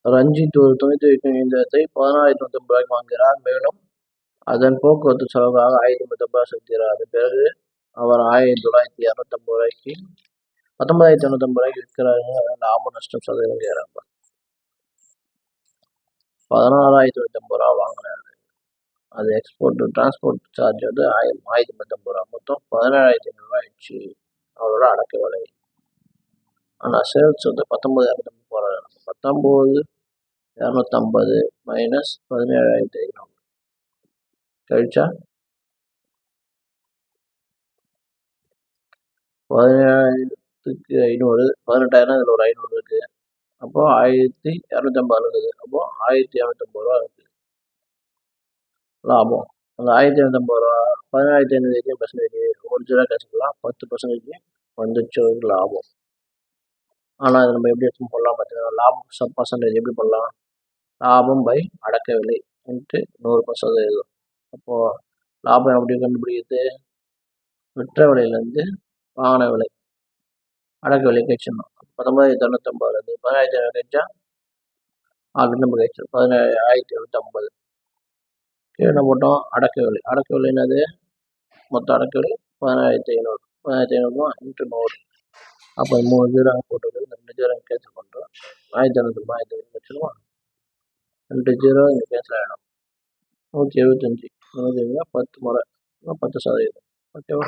ரஞ்சித் ஒரு துணி துவைக்கும் இயந்திரத்தை 16,950 வாங்குகிறார். மேலும் அதன் போக்குவரத்து செலவுக்காக 1,050 செலுத்துகிறார். அதன் பிறகு அவர் 19,250 19,250 விற்கிறாருங்க. லாபம் நஷ்டம் சதவீதம் கேட்கிறாங்க. 16,950 வாங்கினாரு. அது எக்ஸ்போர்ட் டிரான்ஸ்போர்ட் சார்ஜ் வந்து 1,050 மொத்தம் 17,500 ஆயிடுச்சு அவரோட அடக்க விலை. ஆனால் சேல்ஸ் வந்து 19,250 போகிறாரு. 19,250 மைனஸ் 17,500 கழிச்சா 17,500 18,000 இதில் ஒரு 500 இருக்கு. அப்போ 1,250 இருக்குது. அப்போ 1,250 ரூபா இருக்கு லாபம். அந்த 1,250 ரூபா 17,500 பர்சன்டேஜ் ஒரிஜினலாக கழிச்சுக்கலாம். 10% வந்துச்சு ஒரு லாபம். ஆனால் அது நம்ம எப்படி எடுத்து போடலாம் பார்த்தீங்கன்னா, லாபம் பர்சன்டேஜ் எப்படி பண்ணலாம்? லாபம் பை அடக்க விலை இன்ட்டு 100%. அப்போது லாபம் எப்படி கண்டுபிடிக்கிறது? விற்ற விலையிலேருந்து வாங்கின விலை அடக்க விலை கழிச்சிடணும். 19,250 17,500 கழிச்சா ஆல்ரெடி நம்ம கழிச்சோம் 17,750. என்ன போட்டோம்? அடக்க விலை. அடக்க விலை என்னது? மொத்த அடக்க விலை 17,500. 17,500 இன்ட்டு 100. அப்போ 3 ஜீரோ போட்டு 2 ஜீரோ கேன்சல் பண்ணுறோம். 1,250 வச்சுருவோம். 2 ஜீரோ இங்கே கேன்சல் ஆகிடும். 175 10 முறை 10%. ஓகேவா?